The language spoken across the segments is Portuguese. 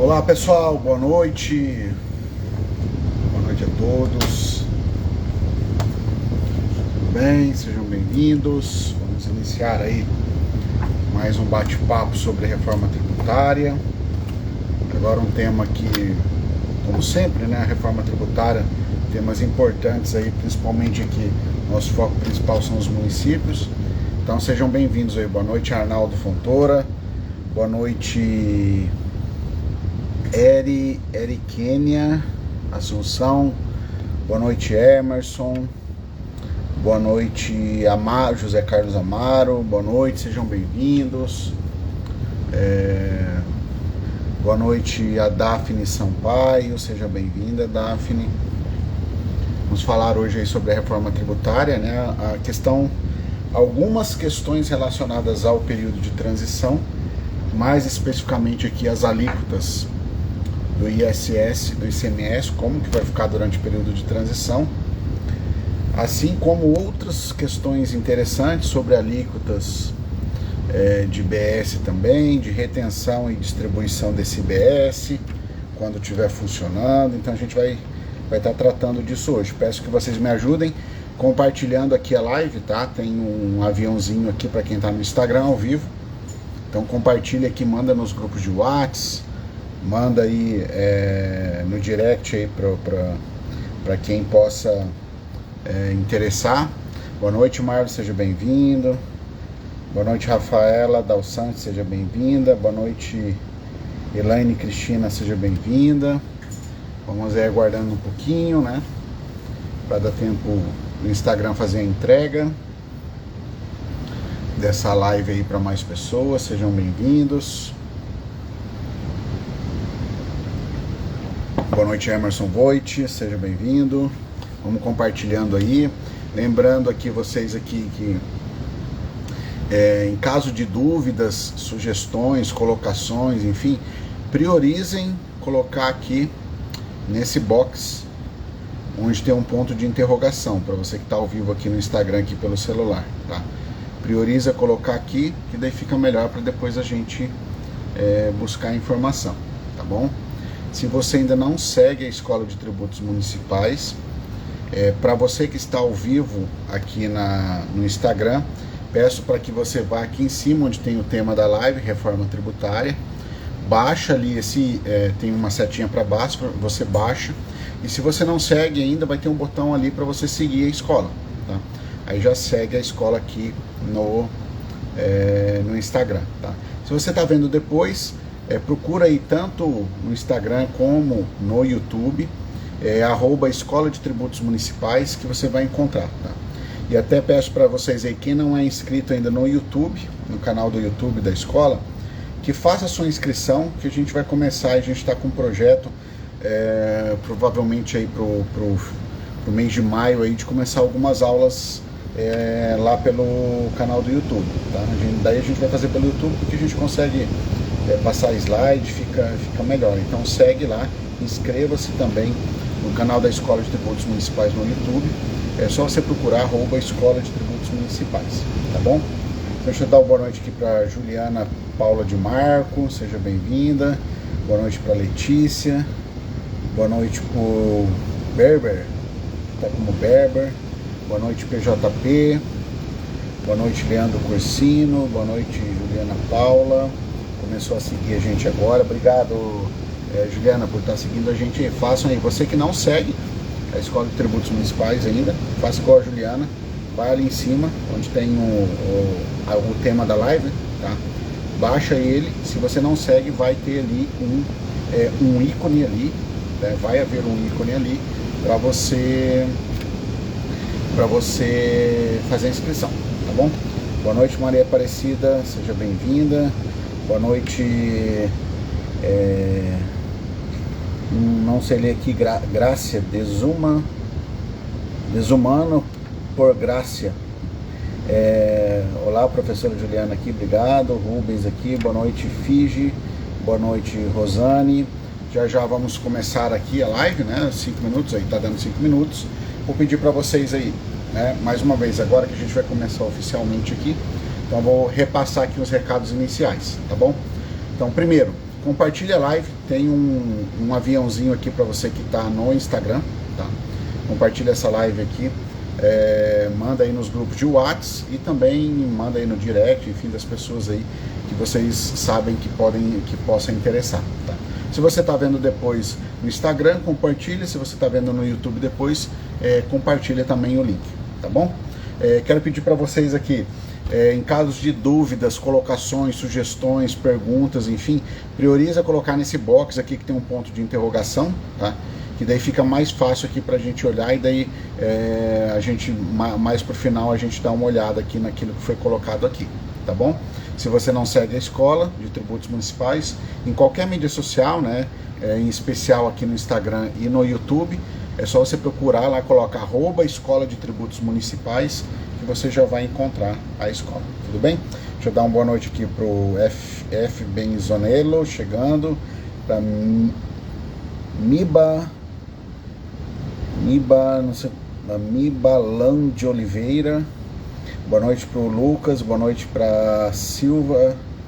Olá pessoal, boa noite a todos, tudo bem? Sejam bem-vindos. Vamos iniciar aí mais um bate-papo sobre reforma tributária. Agora um tema que, como sempre, né, a reforma tributária, temas importantes aí, principalmente aqui, nosso foco principal são os municípios. Então sejam bem-vindos aí, boa noite Arnaldo Fontoura, boa noite Kênia Assunção, boa noite Emerson, boa noite José Carlos Amaro, boa noite, sejam bem-vindos. Boa noite a Daphne Sampaio, seja bem-vinda Daphne. Vamos falar hoje aí sobre a reforma tributária, né? Algumas questões relacionadas ao período de transição, mais especificamente aqui as alíquotas do ISS, do ICMS, como que vai ficar durante o período de transição, assim como outras questões interessantes sobre alíquotas de IBS também, de retenção e distribuição desse IBS, quando estiver funcionando. Então a gente vai estar tratando disso hoje. Peço que vocês me ajudem compartilhando aqui a live, tá? Tem um aviãozinho aqui para quem está no Instagram ao vivo. Então compartilha aqui, manda nos grupos de WhatsApp, manda aí no direct aí para quem possa interessar. Boa noite Marlon, seja bem-vindo. Boa noite Rafaela Dal Santos, seja bem-vinda. Boa noite Elaine Cristina, seja bem-vinda. Vamos aí aguardando um pouquinho, né, para dar tempo no Instagram fazer a entrega dessa live aí para mais pessoas. Sejam bem-vindos. Boa noite Emerson Voigt, seja bem-vindo. Vamos compartilhando aí. Lembrando aqui vocês aqui que em caso de dúvidas, sugestões, colocações, enfim, priorizem colocar aqui nesse box onde tem um ponto de interrogação, para você que está ao vivo aqui no Instagram aqui pelo celular, tá? Prioriza colocar aqui, que daí fica melhor para depois a gente buscar informação, tá bom? Se você ainda não segue a Escola de Tributos Municipais, para você que está ao vivo aqui no Instagram, peço para que você vá aqui em cima onde tem o tema da live, reforma tributária, baixa ali, tem uma setinha para baixo, você baixa, e se você não segue ainda, vai ter um botão ali para você seguir a escola, tá? Aí já segue a escola aqui no Instagram, tá? Se você está vendo depois, procura aí tanto no Instagram como no YouTube, @Escola de Tributos Municipais, que você vai encontrar, tá? E até peço para vocês aí, quem não é inscrito ainda no YouTube, no canal do YouTube da escola, que faça a sua inscrição, que a gente vai começar, a gente está com um projeto, provavelmente aí pro mês de maio aí, de começar algumas aulas lá pelo canal do YouTube, tá? Daí a gente vai fazer pelo YouTube, porque a gente consegue passar slide, fica melhor. Então segue lá, inscreva-se também no canal da Escola de Tributos Municipais no YouTube. É só você procurar @Escola de Tributos Municipais, tá bom? Deixa eu dar uma boa noite aqui para Juliana Paula de Marco, seja bem-vinda. Boa noite para Letícia. Boa noite pro Berber, tá como Berber. Boa noite PJP. Boa noite Leandro Corsino. Boa noite Juliana Paula. Começou a seguir a gente agora. Obrigado, Juliana, por estar seguindo a gente. Façam aí, você que não segue a Escola de Tributos Municipais ainda, faça igual a Juliana, vai ali em cima, onde tem o tema da live, tá? Baixa ele. Se você não segue, vai ter ali um ícone ali, né? Vai haver um ícone ali para você fazer a inscrição, tá bom? Boa noite Maria Aparecida, seja bem-vinda. Boa noite, não sei ler aqui, Grácia Desumano por Grácia. Olá, professora Juliana aqui, obrigado. Rubens aqui, boa noite Fiji, boa noite Rosane. Já vamos começar aqui a live, né? 5 minutos, aí tá dando 5 minutos. Vou pedir para vocês aí, né? Mais uma vez, agora que a gente vai começar oficialmente aqui, então vou repassar aqui os recados iniciais, tá bom? Então, primeiro, compartilha a live, tem um aviãozinho aqui para você que está no Instagram, tá? Compartilha essa live aqui, manda aí nos grupos de WhatsApp e também manda aí no direct, enfim, das pessoas aí que vocês sabem que possa interessar, tá? Se você está vendo depois no Instagram, compartilha. Se você está vendo no YouTube depois, compartilha também o link, tá bom? Quero pedir para vocês aqui, em casos de dúvidas, colocações, sugestões, perguntas, enfim, prioriza colocar nesse box aqui que tem um ponto de interrogação, tá? Que daí fica mais fácil aqui para a gente olhar e daí a gente, mais pro final, a gente dá uma olhada aqui naquilo que foi colocado aqui, tá bom? Se você não segue a Escola de Tributos Municipais, em qualquer mídia social, né, em especial aqui no Instagram e no YouTube, é só você procurar lá, colocar @Escola de Tributos Municipais, que você já vai encontrar a escola, tudo bem? Deixa eu dar uma boa noite aqui pro F Benzonello, chegando, para Miba Lã de Oliveira. Boa noite para o Lucas, boa noite para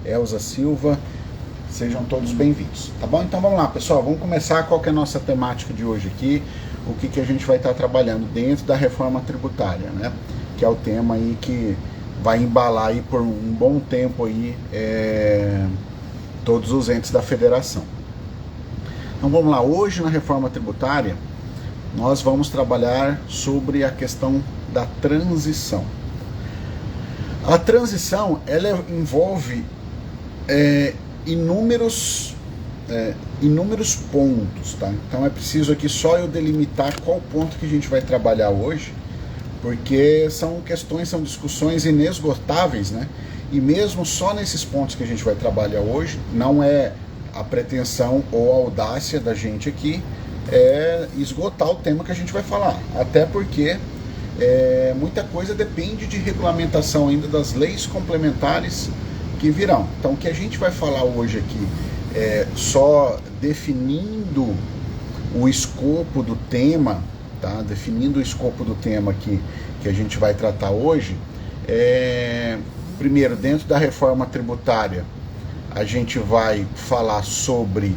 Elza Silva, sejam todos bem-vindos, tá bom? Então vamos lá, pessoal, vamos começar. Qual que é a nossa temática de hoje aqui, o que a gente vai estar trabalhando dentro da reforma tributária, né? Que é o tema aí que vai embalar aí por um bom tempo aí todos os entes da federação. Então vamos lá, hoje na reforma tributária nós vamos trabalhar sobre a questão da transição. A transição, ela envolve inúmeros pontos, tá? Então é preciso aqui só eu delimitar qual ponto que a gente vai trabalhar hoje, porque são discussões inesgotáveis, né? E mesmo só nesses pontos que a gente vai trabalhar hoje, não é a pretensão ou a audácia da gente aqui esgotar o tema que a gente vai falar, até porque muita coisa depende de regulamentação ainda das leis complementares que virão. Então o que a gente vai falar hoje aqui só definindo o escopo do tema, tá? Definindo o escopo do tema que a gente vai tratar hoje, primeiro, dentro da reforma tributária, a gente vai falar sobre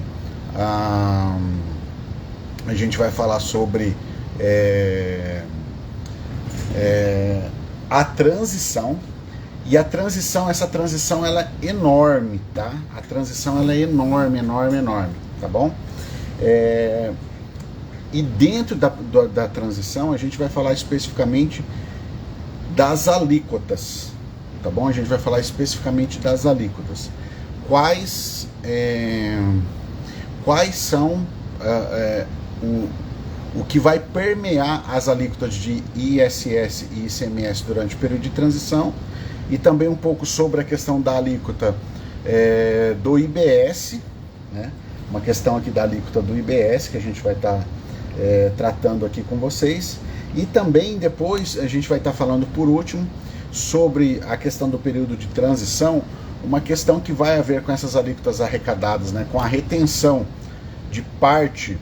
a transição. E essa transição ela é enorme, tá? A transição ela é enorme, tá bom? E dentro da transição a gente vai falar especificamente das alíquotas, tá bom? A gente vai falar especificamente das alíquotas. Quais são o que vai permear as alíquotas de ISS e ICMS durante o período de transição, e também um pouco sobre a questão da alíquota do IBS, né? Uma questão aqui da alíquota do IBS que a gente vai estar tratando aqui com vocês, e também depois a gente vai estar falando por último sobre a questão do período de transição, uma questão que vai haver com essas alíquotas arrecadadas, né? Com a retenção de parte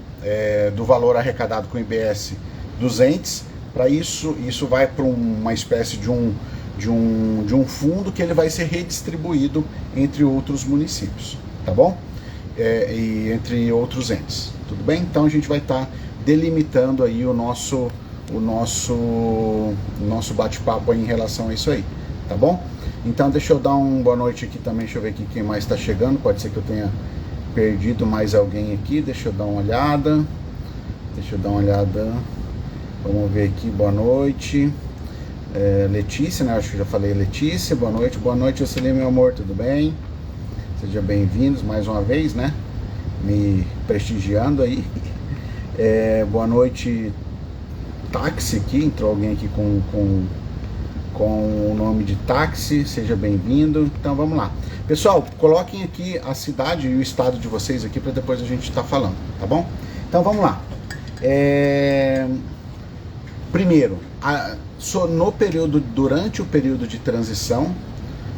do valor arrecadado com o IBS dos entes. Para isso vai para uma espécie de um fundo que ele vai ser redistribuído entre outros municípios, tá bom? E entre outros entes, tudo bem? Então a gente vai estar delimitando aí o nosso bate-papo em relação a isso aí, tá bom? Então deixa eu dar uma boa noite aqui também, deixa eu ver aqui quem mais está chegando, pode ser que eu tenha perdido mais alguém aqui, deixa eu dar uma olhada, vamos ver aqui, boa noite, Letícia, né, acho que já falei Letícia, boa noite, Jocelyn, meu amor, tudo bem? Sejam bem-vindos mais uma vez, né, me prestigiando aí, boa noite, Táxi aqui, entrou alguém aqui com o nome de Táxi, seja bem-vindo. Então vamos lá, pessoal, coloquem aqui a cidade e o estado de vocês aqui para depois a gente estar falando, tá bom? Então vamos lá. Primeiro, durante o período de transição,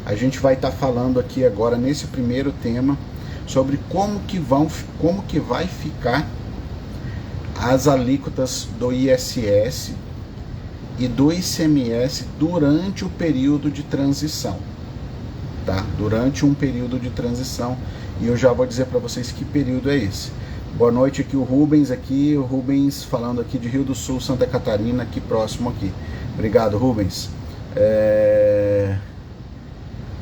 a gente vai estar falando aqui agora nesse primeiro tema sobre como que vai ficar as alíquotas do ISS e do ICMS durante o período de transição, tá? Durante um período de transição, e eu já vou dizer para vocês que período é esse. Boa noite aqui, o Rubens falando aqui de Rio do Sul, Santa Catarina, aqui próximo aqui. Obrigado, Rubens.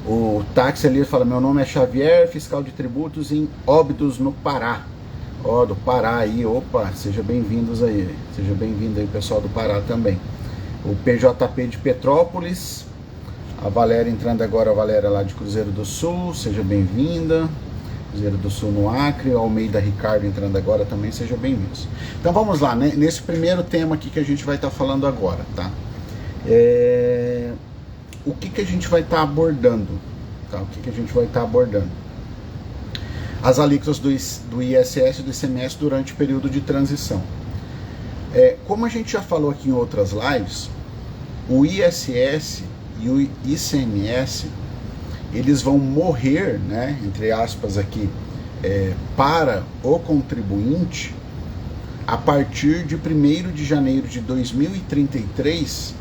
O táxi ali fala, meu nome é Xavier, fiscal de tributos em Óbidos, no Pará. Ó, do Pará aí, opa, seja bem-vindos aí, seja bem-vindo aí, pessoal do Pará também. O PJP de Petrópolis, a Valéria entrando agora, a Valéria lá de Cruzeiro do Sul, seja bem-vinda. Cruzeiro do Sul no Acre, Almeida Ricardo entrando agora também, sejam bem-vindos. Então vamos lá, né? Nesse primeiro tema aqui que a gente vai estar falando agora, tá? O que a gente vai estar abordando? Tá? O que a gente vai estar abordando? As alíquotas do ISS e do ICMS durante o período de transição. Como a gente já falou aqui em outras lives, o ISS e o ICMS, eles vão morrer, né, entre aspas aqui, para o contribuinte, a partir de 1º de janeiro de 2033,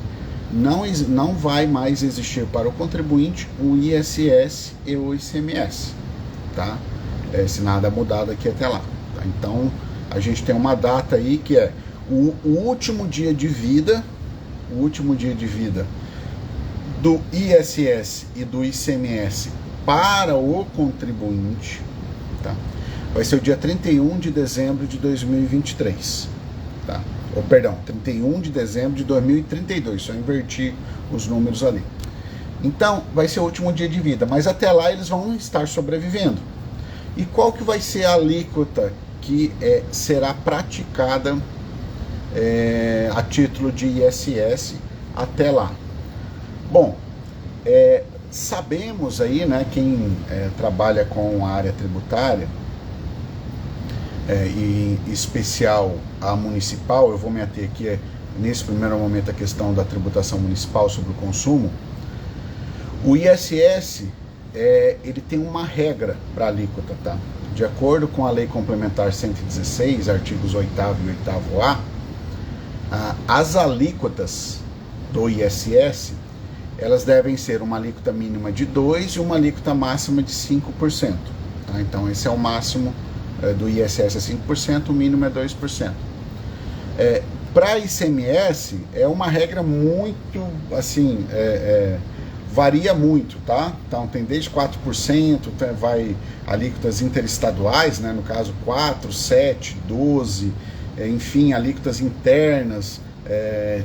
não vai mais existir para o contribuinte o ISS e o ICMS, tá? Se nada mudar daqui até lá. Tá? Então, a gente tem uma data aí que é o último dia de vida, do ISS e do ICMS para o contribuinte, tá? Vai ser o dia 31 de dezembro de 2023, tá? Ou, perdão, 31 de dezembro de 2032, só inverti os números ali. Então, vai ser o último dia de vida, mas até lá eles vão estar sobrevivendo. E qual que vai ser a alíquota que será praticada a título de ISS até lá? Bom, sabemos aí, né, quem trabalha com a área tributária, e em especial a municipal, eu vou me ater aqui nesse primeiro momento a questão da tributação municipal sobre o consumo. O ISS, ele tem uma regra para alíquota, tá? De acordo com a Lei Complementar 116, artigos 8º e 8º-A, as alíquotas do ISS, elas devem ser uma alíquota mínima de 2% e uma alíquota máxima de 5%. Tá? Então, esse é o máximo do ISS, é 5%, o mínimo é 2%. Para ICMS, é uma regra muito, assim, varia muito, tá? Então, tem desde 4%, vai alíquotas interestaduais, né? No caso, 4%, 7%, 12%, enfim, alíquotas internas,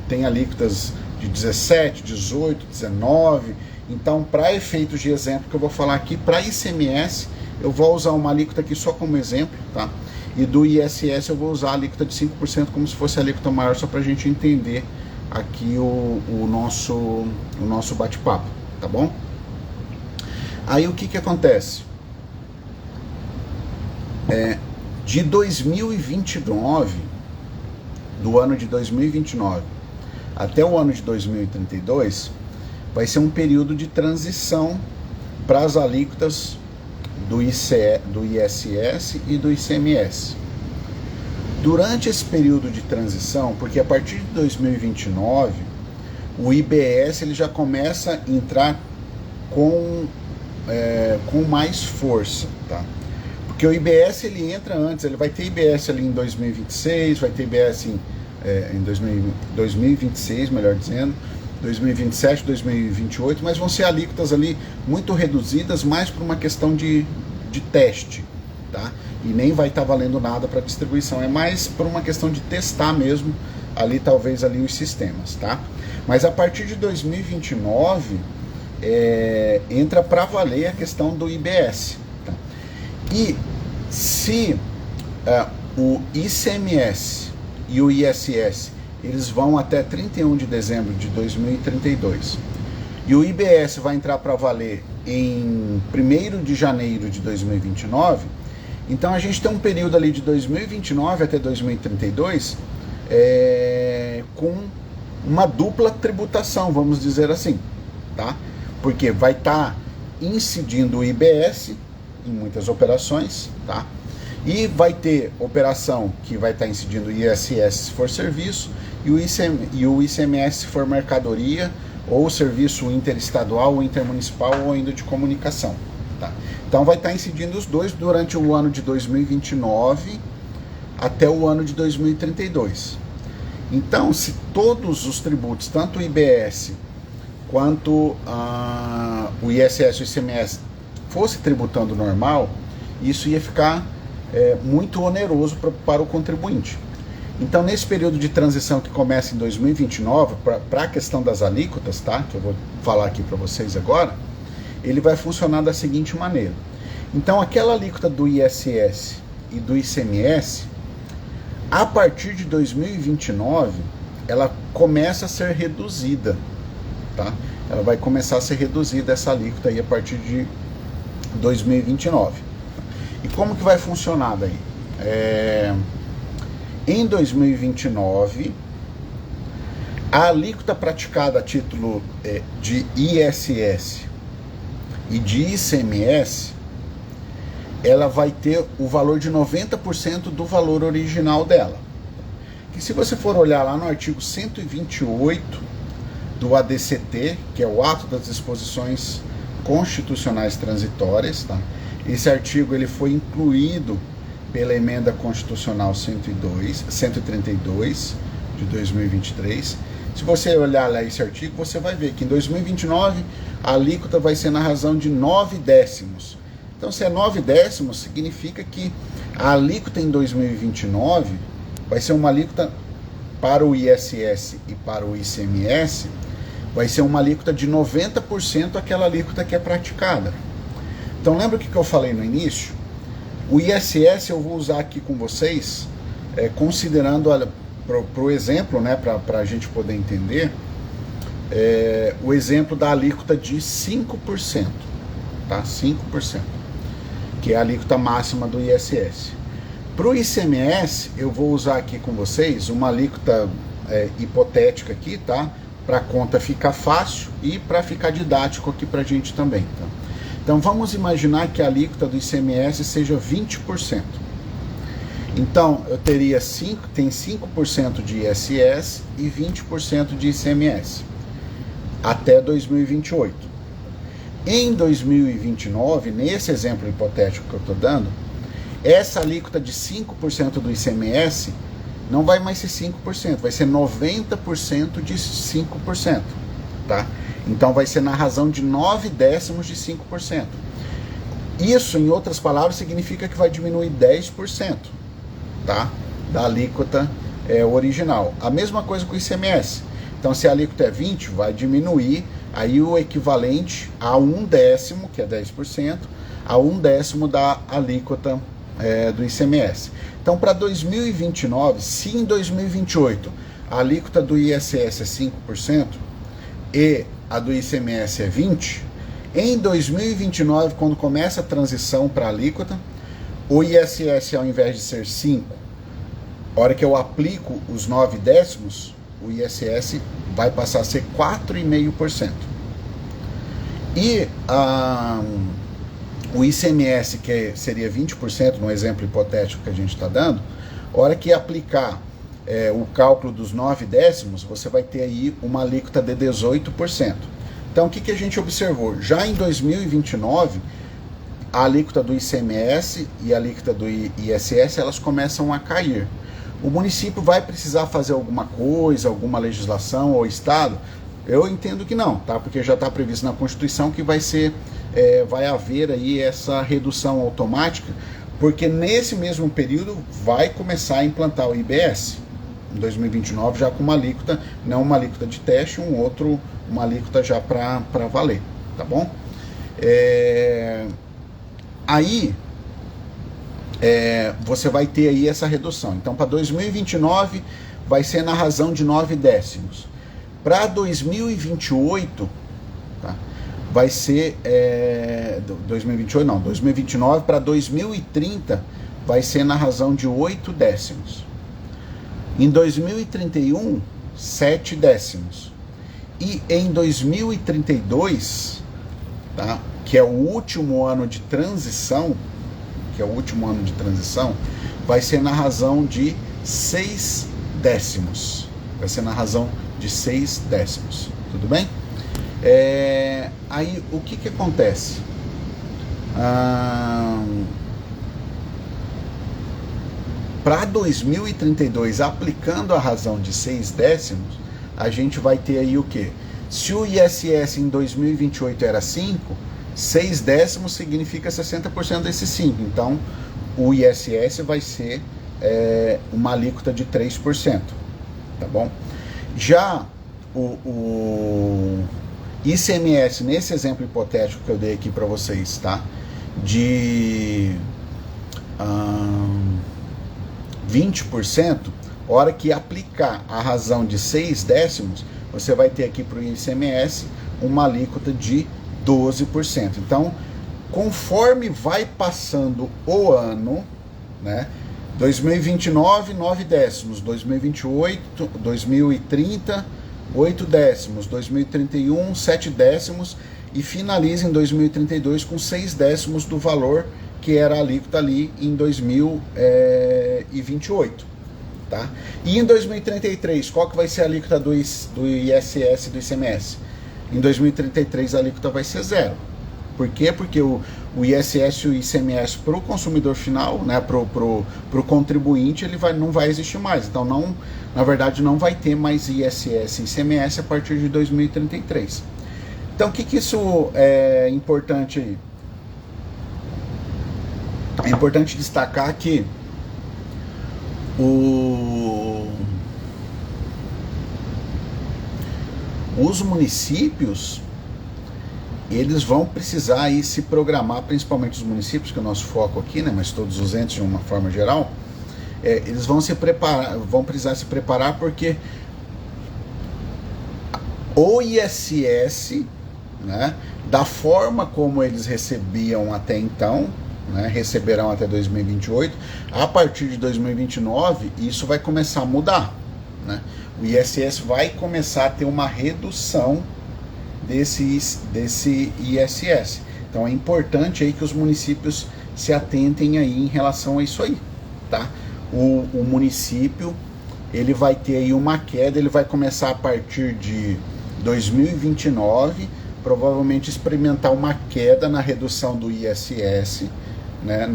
tem alíquotas de 17, 18, 19. Então, para efeitos de exemplo que eu vou falar aqui, para ICMS, eu vou usar uma alíquota aqui só como exemplo, tá? E do ISS eu vou usar a alíquota de 5% como se fosse a alíquota maior, só para a gente entender aqui o nosso bate-papo, tá bom? Aí o que acontece? De 2029, do ano de 2029 até o ano de 2032, vai ser um período de transição para as alíquotas do ISS e do ICMS. Durante esse período de transição, porque a partir de 2029, o IBS ele já começa a entrar com mais força, tá? Porque o IBS ele entra antes, ele vai ter IBS ali em 2026, vai ter IBS em 2026, melhor dizendo, 2027, 2028, mas vão ser alíquotas ali muito reduzidas, mais por uma questão de teste, tá? E nem vai estar valendo nada para distribuição, é mais por uma questão de testar mesmo ali, talvez ali os sistemas, tá? Mas a partir de 2029 entra para valer a questão do IBS, tá? E se o ICMS e o ISS eles vão até 31 de dezembro de 2032 e o IBS vai entrar para valer em 1º de janeiro de 2029, então a gente tem um período ali de 2029 até 2032 com uma dupla tributação, vamos dizer assim, tá? Porque vai estar incidindo o IBS em muitas operações, tá? E vai ter operação que vai estar incidindo o ISS se for serviço e o ICMS se for mercadoria ou serviço interestadual, ou intermunicipal, ou ainda de comunicação. Tá? Então vai estar incidindo os dois durante o ano de 2029 até o ano de 2032. Então, se todos os tributos, tanto o IBS quanto o ISS e o ICMS, fosse tributando normal, isso ia ficar muito oneroso para o contribuinte. Então, nesse período de transição que começa em 2029, para a questão das alíquotas, tá? Que eu vou falar aqui para vocês agora, ele vai funcionar da seguinte maneira. Então, aquela alíquota do ISS e do ICMS, a partir de 2029, ela começa a ser reduzida, tá? Ela vai começar a ser reduzida, essa alíquota aí, a partir de 2029. E como que vai funcionar daí? Em 2029, a alíquota praticada a título de ISS e de ICMS, ela vai ter o valor de 90% do valor original dela. Que se você for olhar lá no artigo 128 do ADCT, que é o Ato das Disposições Constitucionais Transitórias, tá? Esse artigo ele foi incluído pela Emenda Constitucional 132 de 2023. Se você olhar lá esse artigo, você vai ver que em 2029 a alíquota vai ser na razão de 9 décimos. Então, se é 9 décimos, significa que a alíquota em 2029 vai ser uma alíquota para o ISS e para o ICMS, vai ser uma alíquota de 90% aquela alíquota que é praticada. Então, lembra o que eu falei no início? O ISS eu vou usar aqui com vocês, considerando, para o exemplo, né, para a gente poder entender, o exemplo da alíquota de 5%, tá? 5%, que é a alíquota máxima do ISS. Para o ICMS, eu vou usar aqui com vocês uma alíquota hipotética aqui, tá? Para a conta ficar fácil e para ficar didático aqui para a gente também, tá? Então vamos imaginar que a alíquota do ICMS seja 20%. Então eu teria 5% de ISS e 20% de ICMS até 2028. Em 2029, nesse exemplo hipotético que eu estou dando, essa alíquota de 5% do ICMS não vai mais ser 5%, vai ser 90% de 5%, tá? Então vai ser na razão de 9 décimos de 5%. Isso, em outras palavras, significa que vai diminuir 10%, tá? Da alíquota original. A mesma coisa com o ICMS. Então, se a alíquota é 20, vai diminuir aí o equivalente a 1 décimo, que é 10%, a 1 décimo da alíquota do ICMS. Então, para 2029, se em 2028 a alíquota do ISS é 5% e a do ICMS é 20%, em 2029, quando começa a transição para a alíquota, o ISS, ao invés de ser 5%, a hora que eu aplico os 9 décimos, o ISS vai passar a ser 4,5%. E o ICMS, que seria 20%, no exemplo hipotético que a gente está dando, a hora que aplicar o cálculo dos 9 décimos, você vai ter aí uma alíquota de 18%. Então, o que a gente observou? Já em 2029, a alíquota do ICMS e a alíquota do ISS, elas começam a cair. O município vai precisar fazer alguma coisa, alguma legislação, ou Estado? Eu entendo que não, tá? Porque já está previsto na Constituição que vai haver aí essa redução automática, porque nesse mesmo período vai começar a implantar o IBS, em 2029 já com uma alíquota, não uma alíquota de teste, uma alíquota já para valer, tá bom? Aí você vai ter aí essa redução. Então, para 2029 vai ser na razão de 9 décimos. Para 2028, tá? Vai ser 2029 para 2030 vai ser na razão de 8 décimos. Em 2031, 7 décimos. E em 2032, tá? Que é o último ano de transição, vai ser na razão de 6 décimos. Vai ser na razão de 6 décimos. Tudo bem? Aí o que acontece? Para 2032, aplicando a razão de 6 décimos, a gente vai ter aí o quê? Se o ISS em 2028 era 5, 6 décimos significa 60% desses 5. Então, o ISS vai ser uma alíquota de 3%. Tá bom? Já o ICMS, nesse exemplo hipotético que eu dei aqui para vocês, tá? De 20%, hora que aplicar a razão de 6 décimos, você vai ter aqui para o ICMS uma alíquota de 12%. Então, conforme vai passando o ano, né? 2029, 9 décimos, 2028, 2030, 8 décimos, 2031, 7 décimos e finaliza em 2032 com 6 décimos do valor que era a alíquota ali em 2028, tá? E em 2033, qual que vai ser a alíquota do ISS e do ICMS? Em 2033 a alíquota vai ser 0. Por quê? Porque o ISS e o ICMS para o consumidor final, né, para o contribuinte, não vai existir mais. Então, na verdade, não vai ter mais ISS e ICMS a partir de 2033. Então, o que isso é importante aí? É importante destacar que os municípios, eles vão precisar aí se programar, principalmente os municípios, que é o nosso foco aqui, né, mas todos os entes de uma forma geral, eles vão precisar se preparar, porque o ISS, né, da forma como eles recebiam até então, né, receberão até 2028, a partir de 2029, isso vai começar a mudar, né? O ISS vai começar a ter uma redução desse ISS. Então é importante aí que os municípios se atentem aí em relação a isso aí, tá? O município, ele vai ter aí uma queda, ele vai começar a partir de 2029, provavelmente experimentar uma queda na redução do ISS, né,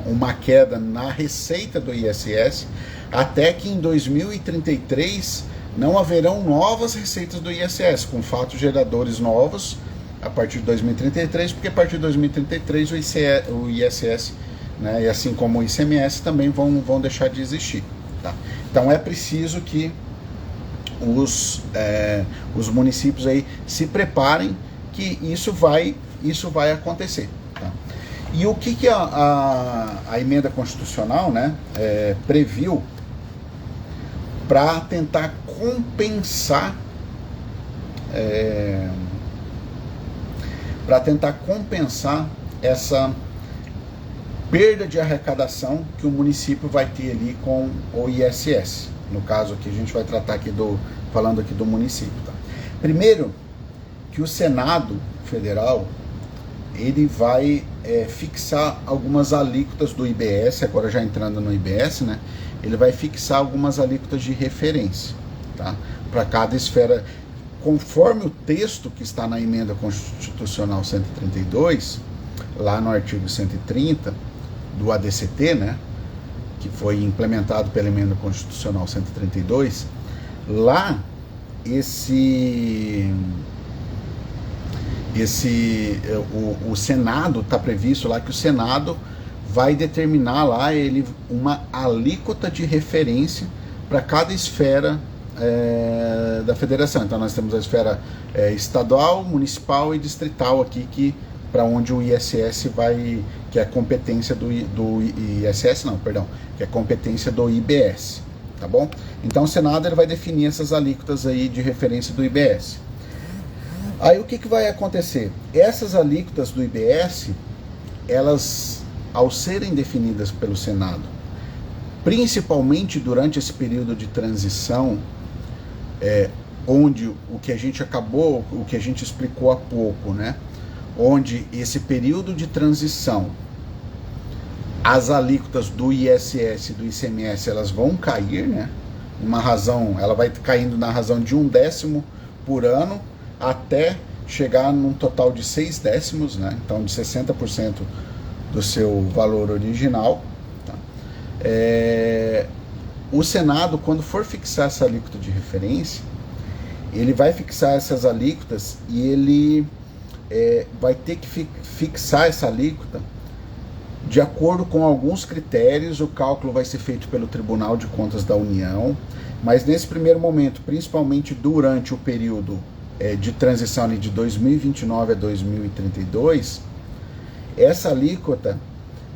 uma queda na receita do ISS, até que em 2033 não haverão novas receitas do ISS, com fatos geradores novos a partir de 2033, porque a partir de 2033 o ISS, né, e assim como o ICMS também vão deixar de existir, tá? Então é preciso que os municípios aí se preparem, que isso vai acontecer, tá? E o que a emenda constitucional, né, previu para tentar compensar essa perda de arrecadação que o município vai ter ali com o ISS. No caso aqui, a gente vai tratar aqui falando aqui do município, tá? Primeiro, que o Senado Federal, ele vai fixar algumas alíquotas do IBS, agora já entrando no IBS, né? Ele vai fixar algumas alíquotas de referência, tá? Para cada esfera, conforme o texto que está na emenda constitucional 132, lá no artigo 130 do ADCT, né? Que foi implementado pela emenda constitucional 132, lá o Senado, está previsto lá que o Senado vai determinar lá uma alíquota de referência para cada esfera da federação. Então nós temos a esfera estadual, municipal e distrital aqui, para onde o ISS vai, que é competência do ISS, não, perdão, que é competência do IBS, tá bom? Então o Senado ele vai definir essas alíquotas aí de referência do IBS. Aí o que vai acontecer? Essas alíquotas do IBS, elas, ao serem definidas pelo Senado, principalmente durante esse período de transição, onde o que a gente explicou há pouco, né? Onde esse período de transição, as alíquotas do ISS e do ICMS, elas vão cair, né? Ela vai caindo na razão de 1 décimo por ano, até chegar num total de 6 décimos, né? Então de 60% do seu valor original. Tá? O Senado, quando for fixar essa alíquota de referência, ele vai fixar essas alíquotas e ele vai ter que fixar essa alíquota de acordo com alguns critérios. O cálculo vai ser feito pelo Tribunal de Contas da União, mas nesse primeiro momento, principalmente durante o período de transição ali de 2029 a 2032, essa alíquota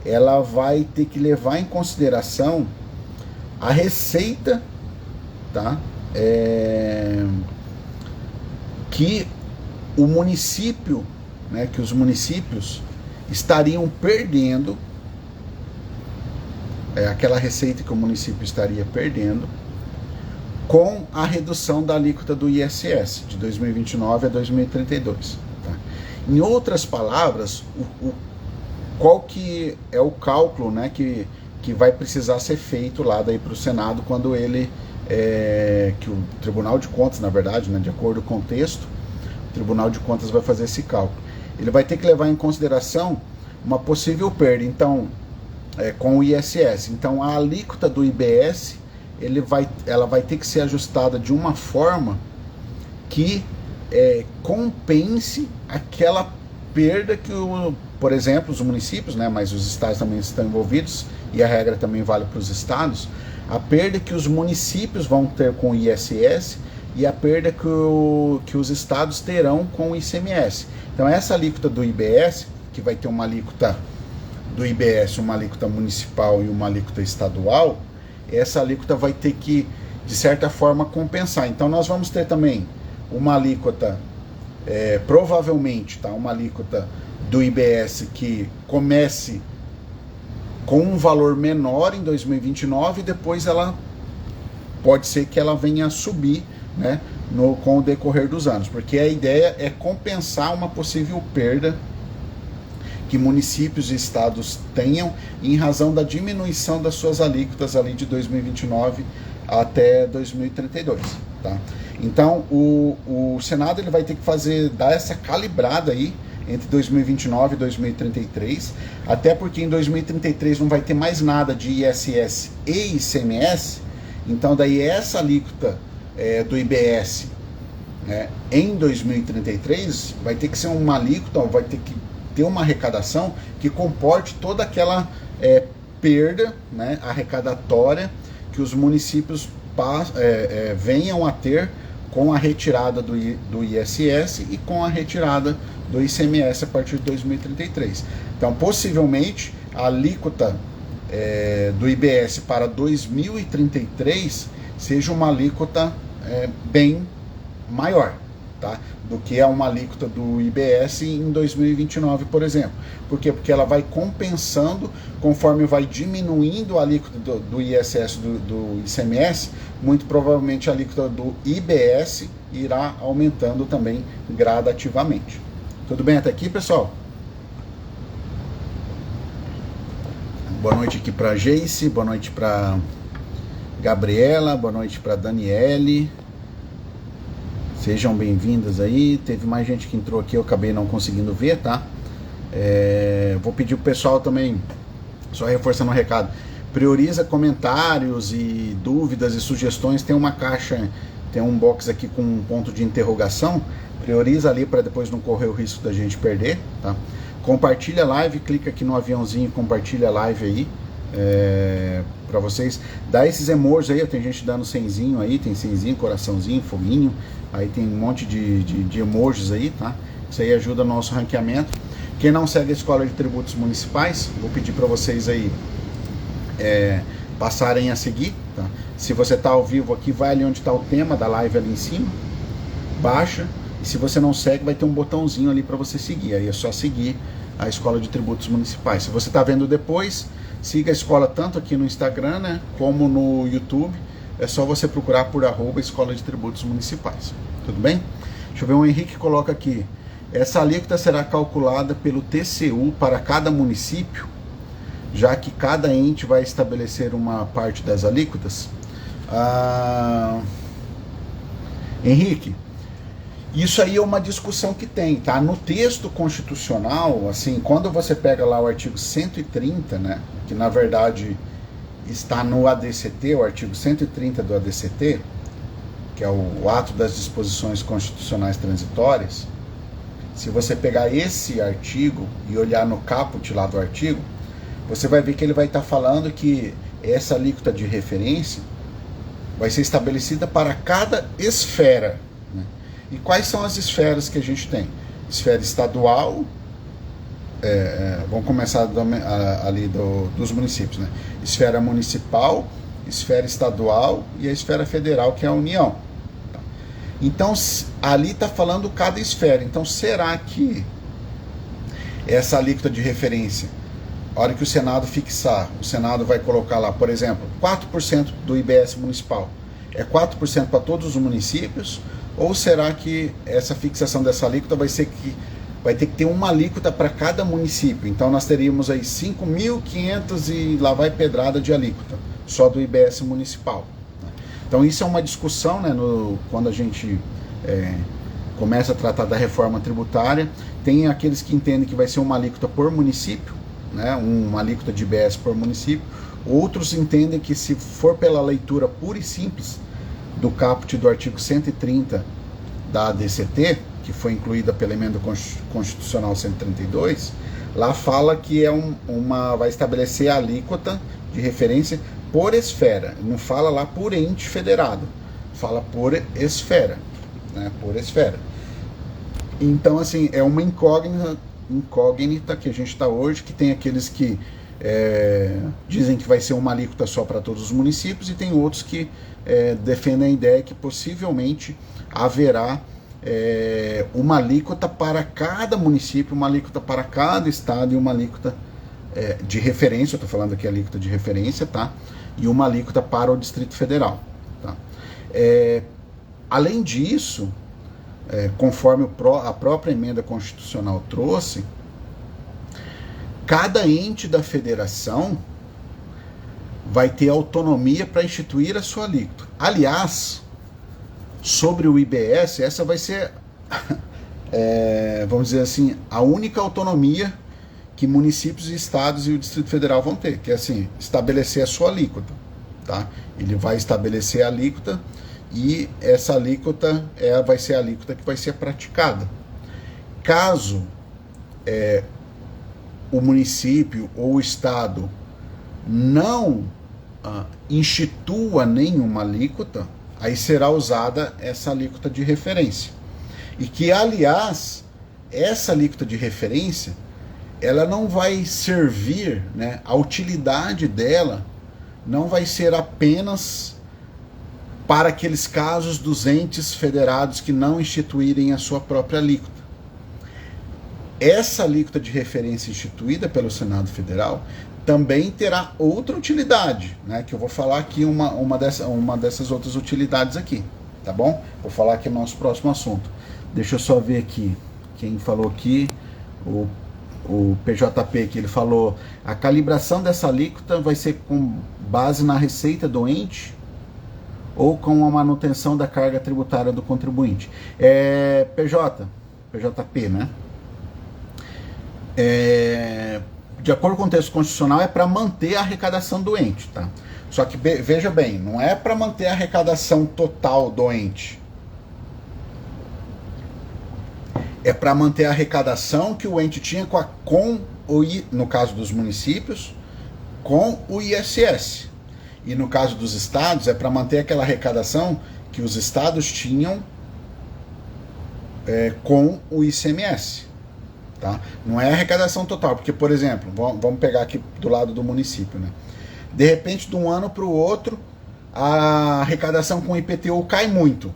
ela vai ter que levar em consideração a receita, tá? Que o município, né, que os municípios estariam perdendo, aquela receita que o município estaria perdendo com a redução da alíquota do ISS de 2029 a 2032. Tá? Em outras palavras, qual que é o cálculo, né, que vai precisar ser feito lá daí para o Senado quando ele, que o Tribunal de Contas, na verdade, né, de acordo com o texto, o Tribunal de Contas vai fazer esse cálculo. Ele vai ter que levar em consideração uma possível perda, então, com o ISS. Então, a alíquota do IBS, ela vai ter que ser ajustada de uma forma que compense aquela perda que, por exemplo, os municípios, né, mas os estados também estão envolvidos, e a regra também vale para os estados, a perda que os municípios vão ter com o ISS e a perda que os estados terão com o ICMS. Então essa alíquota do IBS, que vai ter uma alíquota do IBS, uma alíquota municipal e uma alíquota estadual, essa alíquota vai ter que, de certa forma, compensar. Então nós vamos ter também uma alíquota, provavelmente, tá, uma alíquota do IBS que comece com um valor menor em 2029 e depois ela pode ser que ela venha a subir, né, com o decorrer dos anos, porque a ideia é compensar uma possível perda que municípios e estados tenham em razão da diminuição das suas alíquotas ali de 2029 até 2032, tá? Então o Senado ele vai ter que dar essa calibrada aí entre 2029 e 2033, até porque em 2033 não vai ter mais nada de ISS e ICMS, então daí essa alíquota do IBS, né, em 2033 vai ter que ser uma alíquota, vai ter que ter uma arrecadação que comporte toda aquela perda, né, arrecadatória que os municípios venham a ter com a retirada do ISS e com a retirada do ICMS a partir de 2033. Então, possivelmente, a alíquota do IBS para 2033 seja uma alíquota bem maior, tá, do que uma alíquota do IBS em 2029, por exemplo. Por quê? Porque ela vai compensando conforme vai diminuindo a alíquota do ISS, do ICMS, muito provavelmente a alíquota do IBS irá aumentando também gradativamente. Tudo bem até aqui, pessoal? Boa noite aqui para Geice, boa noite para Gabriela, boa noite para Daniele. Sejam bem-vindas aí. Teve mais gente que entrou aqui, eu acabei não conseguindo ver, tá? Vou pedir pro pessoal também, só reforçando o recado, prioriza comentários e dúvidas e sugestões. Tem uma caixa, tem um box aqui com um ponto de interrogação. Prioriza ali para depois não correr o risco da gente perder, tá? Compartilha a live, clica aqui no aviãozinho, compartilha a live aí, para vocês. Dá esses emojis aí, tem gente dando 100zinho aí, tem 100zinho, coraçãozinho, foguinho, aí tem um monte de emojis aí, tá? Isso aí ajuda no nosso ranqueamento. Quem não segue a Escola de Tributos Municipais, vou pedir para vocês aí passarem a seguir, tá? Se você está ao vivo aqui, vai ali onde está o tema da live ali em cima, baixa, e se você não segue, vai ter um botãozinho ali para você seguir, aí é só seguir a Escola de Tributos Municipais. Se você está vendo depois, siga a escola tanto aqui no Instagram, né, como no YouTube. É só você procurar por @Escola de Tributos Municipais. Tudo bem? Deixa eu ver, o Henrique coloca aqui. Essa alíquota será calculada pelo TCU para cada município, já que cada ente vai estabelecer uma parte das alíquotas. Henrique, Isso aí é uma discussão que tem, tá? No texto constitucional, assim, quando você pega lá o artigo 130, né, que na verdade está no ADCT, o artigo 130 do ADCT, que é o ato das disposições constitucionais transitórias, se você pegar esse artigo e olhar no caput lá do artigo, você vai ver que ele vai estar falando que essa alíquota de referência vai ser estabelecida para cada esfera, né? E quais são as esferas que a gente tem? Esfera estadual, vamos começar ali dos municípios, né? Esfera municipal, esfera estadual e a esfera federal, que é a União. Então, ali está falando cada esfera. Então, será que essa alíquota de referência, a hora que o Senado fixar, o Senado vai colocar lá, por exemplo, 4% do IBS municipal, é 4% para todos os municípios? Ou será que essa fixação dessa alíquota vai ter que ter uma alíquota para cada município? Então nós teríamos aí 5.500 e lá vai pedrada de alíquota, só do IBS municipal. Então isso é uma discussão, né, quando a gente começa a tratar da reforma tributária. Tem aqueles que entendem que vai ser uma alíquota por município, né, uma alíquota de IBS por município. Outros entendem que, se for pela leitura pura e simples do caput do artigo 130 da ADCT, que foi incluída pela emenda constitucional 132, lá fala que vai estabelecer a alíquota de referência por esfera. Não fala lá por ente federado, fala por esfera, né, por esfera. Então, assim, é uma incógnita que a gente está hoje, que tem aqueles que dizem que vai ser uma alíquota só para todos os municípios, e tem outros que defendem a ideia que possivelmente haverá uma alíquota para cada município, uma alíquota para cada estado e uma alíquota de referência. Eu estou falando aqui alíquota de referência, tá? E uma alíquota para o Distrito Federal, tá? Além disso, conforme a própria emenda constitucional trouxe, cada ente da federação vai ter autonomia para instituir a sua alíquota. Aliás, sobre o IBS, essa vai ser, vamos dizer assim, a única autonomia que municípios, estados e o Distrito Federal vão ter, que é assim, estabelecer a sua alíquota, tá? Ele vai estabelecer a alíquota e essa alíquota vai ser a alíquota que vai ser praticada. Caso o município ou o estado não institua nenhuma alíquota, aí será usada essa alíquota de referência. E que, aliás, essa alíquota de referência, ela não vai servir, né, a utilidade dela não vai ser apenas para aqueles casos dos entes federados que não instituírem a sua própria alíquota. Essa alíquota de referência instituída pelo Senado Federal também terá outra utilidade, né, que eu vou falar aqui uma dessas outras utilidades aqui, tá bom? Vou falar aqui no nosso próximo assunto. Deixa eu só ver aqui, quem falou aqui, o PJP, que ele falou, a calibração dessa alíquota vai ser com base na receita do ente ou com a manutenção da carga tributária do contribuinte. PJP, né? De acordo com o texto constitucional, é para manter a arrecadação do ente, tá? Só que veja bem, não é para manter a arrecadação total do ente. É para manter a arrecadação que o ente tinha no caso dos municípios, com o ISS. E no caso dos estados, é para manter aquela arrecadação que os estados tinham com o ICMS. Tá? Não é arrecadação total, porque, por exemplo, vamos pegar aqui do lado do município, né? De repente, de um ano para o outro, a arrecadação com o IPTU cai muito.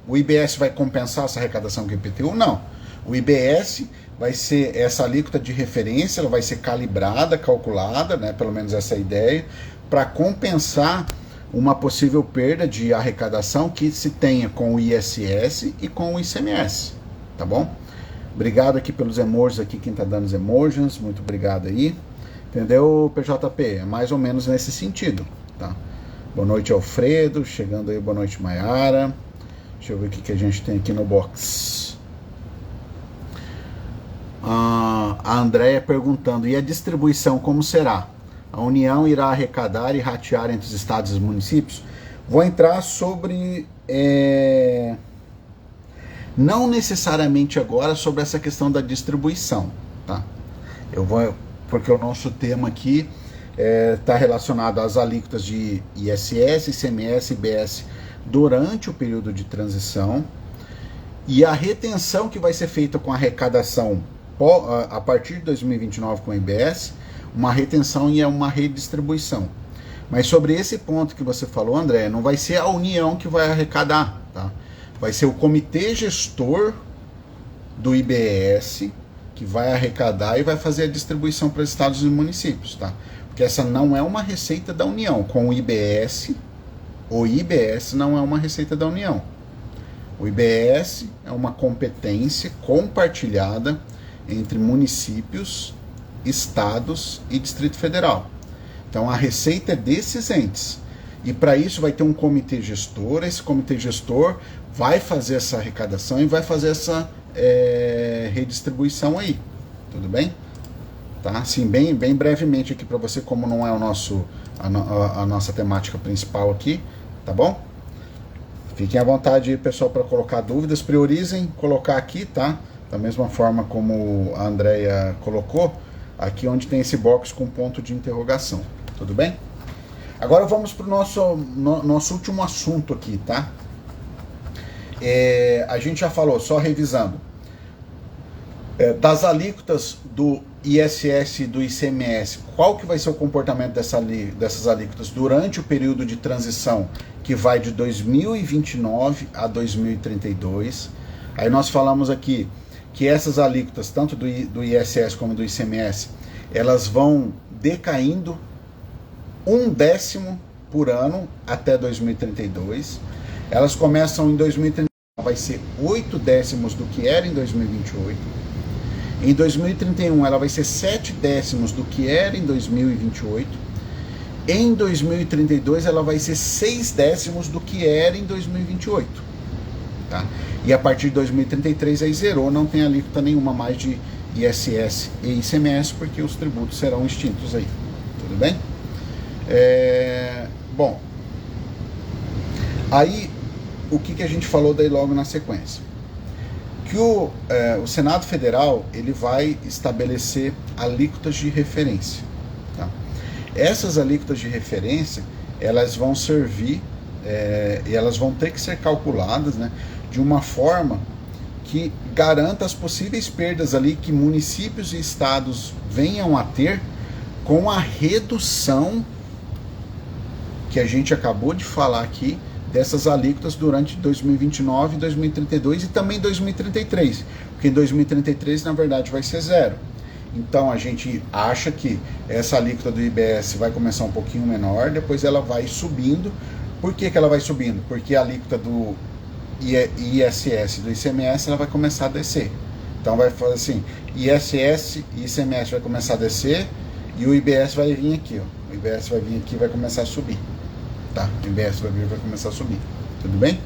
O IBS vai compensar essa arrecadação com o IPTU? Não. O IBS vai ser essa alíquota de referência, ela vai ser calibrada, calculada, né? Pelo menos essa é a ideia, para compensar uma possível perda de arrecadação que se tenha com o ISS e com o ICMS, tá bom? Obrigado aqui pelos emojis aqui, quem tá dando os emojis, muito obrigado aí. Entendeu, PJP? É mais ou menos nesse sentido, tá? Boa noite, Alfredo, chegando aí, boa noite, Maiara. Deixa eu ver o que a gente tem aqui no box. A Andréia perguntando, e a distribuição como será? A União irá arrecadar e ratear entre os estados e os municípios? Vou entrar sobre... não necessariamente agora sobre essa questão da distribuição, tá? Porque o nosso tema aqui está relacionado às alíquotas de ISS, ICMS e IBS durante o período de transição e a retenção que vai ser feita com a arrecadação a partir de 2029 com o IBS, uma retenção e uma redistribuição. Mas sobre esse ponto que você falou, André, não vai ser a União que vai arrecadar, tá? Vai ser o comitê gestor do IBS que vai arrecadar e vai fazer a distribuição para estados e municípios, tá? Porque essa não é uma receita da União. Com o IBS não é uma receita da União. O IBS é uma competência compartilhada entre municípios, estados e Distrito Federal. Então a receita é desses entes. E para isso vai ter um comitê gestor. Esse comitê gestor vai fazer essa arrecadação e vai fazer essa redistribuição aí. Tudo bem? Tá? Assim, bem brevemente aqui para você, como não é a nossa temática principal aqui, tá bom? Fiquem à vontade, pessoal, para colocar dúvidas. Priorizem colocar aqui, tá? Da mesma forma como a Andréia colocou, aqui onde tem esse box com ponto de interrogação. Tudo bem? Agora vamos para o nosso último assunto aqui, tá? A gente já falou, só revisando, das alíquotas do ISS e do ICMS, qual que vai ser o comportamento dessas alíquotas durante o período de transição, que vai de 2029 a 2032. Aí nós falamos aqui que essas alíquotas, tanto do ISS como do ICMS, elas vão decaindo 1/10 por ano até 2032. Elas começam em 2031, vai ser 0,8 do que era em 2028. Em 2031 ela vai ser 0,7 do que era em 2028. Em 2032 ela vai ser 0,6 do que era em 2028. Tá? E a partir de 2033 aí zerou, não tem alíquota nenhuma mais de ISS e ICMS, porque os tributos serão extintos aí. Tudo bem? Bom, aí o que a gente falou daí logo na sequência? Que o Senado Federal ele vai estabelecer alíquotas de referência. Tá? Essas alíquotas de referência, elas vão servir e elas vão ter que ser calculadas, né, de uma forma que garanta as possíveis perdas ali que municípios e estados venham a ter com a redução que a gente acabou de falar aqui dessas alíquotas durante 2029, 2032 e também 2033, porque em 2033 na verdade vai ser zero. Então a gente acha que essa alíquota do IBS vai começar um pouquinho menor, depois ela vai subindo. Por que ela vai subindo? Porque a alíquota do ISS e do ICMS ela vai começar a descer. Então vai fazer assim, ISS e ICMS vai começar a descer e o IBS vai vir aqui, ó. O IBS vai vir aqui e vai começar a subir. Tá? O IBS vai começar a subir. Tudo bem?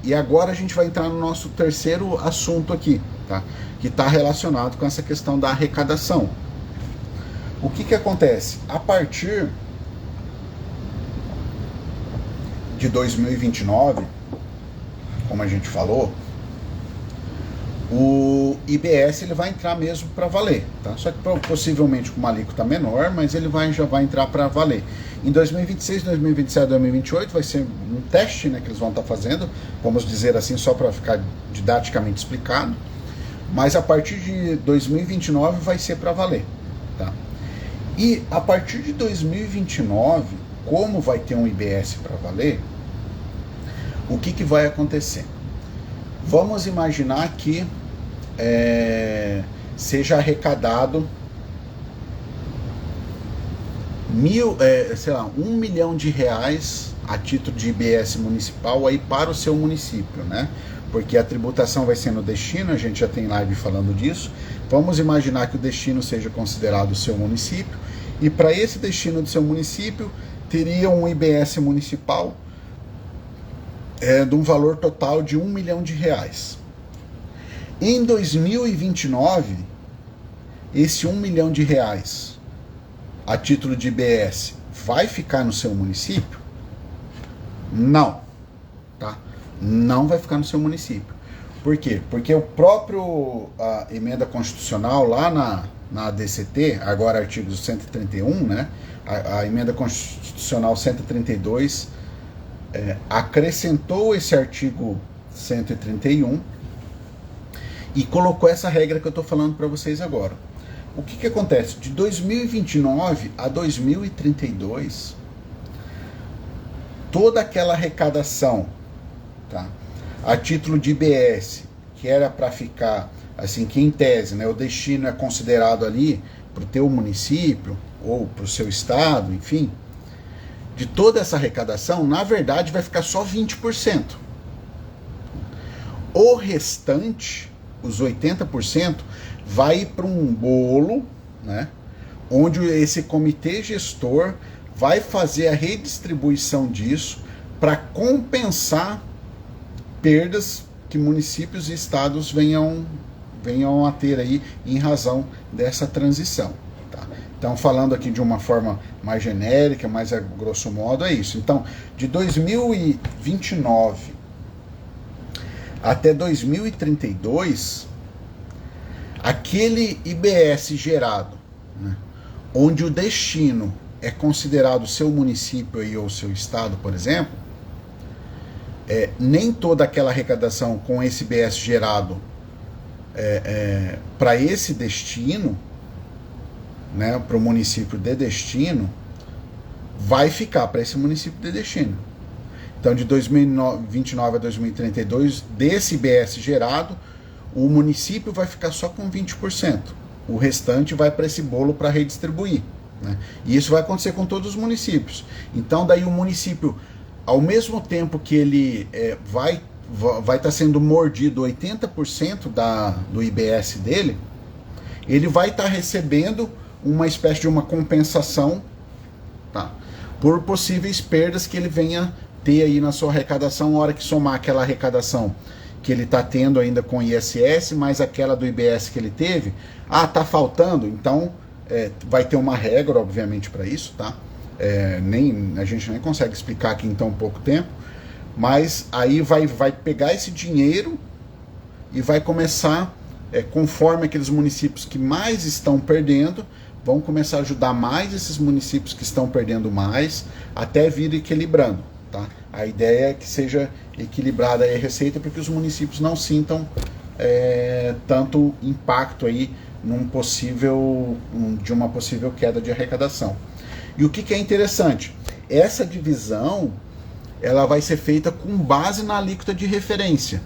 E agora a gente vai entrar no nosso terceiro assunto aqui, tá? Que está relacionado com essa questão da arrecadação. O que acontece? A partir de 2029, como a gente falou, o IBS ele vai entrar mesmo para valer, tá? Só que possivelmente com uma alíquota menor, mas ele já vai entrar para valer. Em 2026, 2027, 2028 vai ser um teste, né, que eles vão estar fazendo, vamos dizer assim, só para ficar didaticamente explicado. Mas a partir de 2029 vai ser para valer, tá? E a partir de 2029, como vai ter um IBS para valer, o que vai acontecer? Vamos imaginar que seja arrecadado R$1 milhão a título de IBS municipal aí para o seu município, né? Porque a tributação vai ser no destino, a gente já tem live falando disso. Vamos imaginar que o destino seja considerado o seu município, e para esse destino do seu município teria um IBS municipal de um valor total de R$ 1 milhão. Em 2029, esse R$ 1 milhão a título de IBS vai ficar no seu município? Não, tá? Não vai ficar no seu município. Por quê? Porque o próprio emenda constitucional lá na ADCT, agora artigo 131, né? A emenda constitucional 132 acrescentou esse artigo 131 e colocou essa regra que eu estou falando para vocês agora. O que acontece? De 2029 a 2032, toda aquela arrecadação, tá, a título de IBS, que era para ficar, assim, que em tese, né, o destino é considerado ali para o teu município ou para o seu estado, enfim, de toda essa arrecadação, na verdade vai ficar só 20%. O restante, os 80%, vai para um bolo, né, onde esse comitê gestor vai fazer a redistribuição disso para compensar perdas que municípios e estados venham a ter aí em razão dessa transição. Tá? Então, falando aqui de uma forma mais genérica, mais a grosso modo, é isso. Então, de 2029 até 2032, aquele IBS gerado, né, onde o destino é considerado o seu município aí, ou seu estado, por exemplo, nem toda aquela arrecadação com esse IBS gerado para esse destino, né, para o município de destino, vai ficar para esse município de destino. Então, de 2029 a 2032, desse IBS gerado, o município vai ficar só com 20%. O restante vai para esse bolo para redistribuir. Né? E isso vai acontecer com todos os municípios. Então, daí o município, ao mesmo tempo que ele vai estar sendo mordido 80% do IBS dele, ele vai estar recebendo uma espécie de uma compensação, tá, por possíveis perdas que ele venha ter aí na sua arrecadação, na hora que somar aquela arrecadação que ele está tendo ainda com ISS, mais aquela do IBS que ele teve, tá faltando, então vai ter uma regra, obviamente, para isso, tá? A gente nem consegue explicar aqui em tão pouco tempo, mas aí vai pegar esse dinheiro e vai começar, conforme aqueles municípios que mais estão perdendo, vão começar a ajudar mais esses municípios que estão perdendo mais, até vir equilibrando, tá? A ideia é que seja equilibrada a receita, porque os municípios não sintam tanto impacto aí de uma possível queda de arrecadação. E o que é interessante? Essa divisão, ela vai ser feita com base na alíquota de referência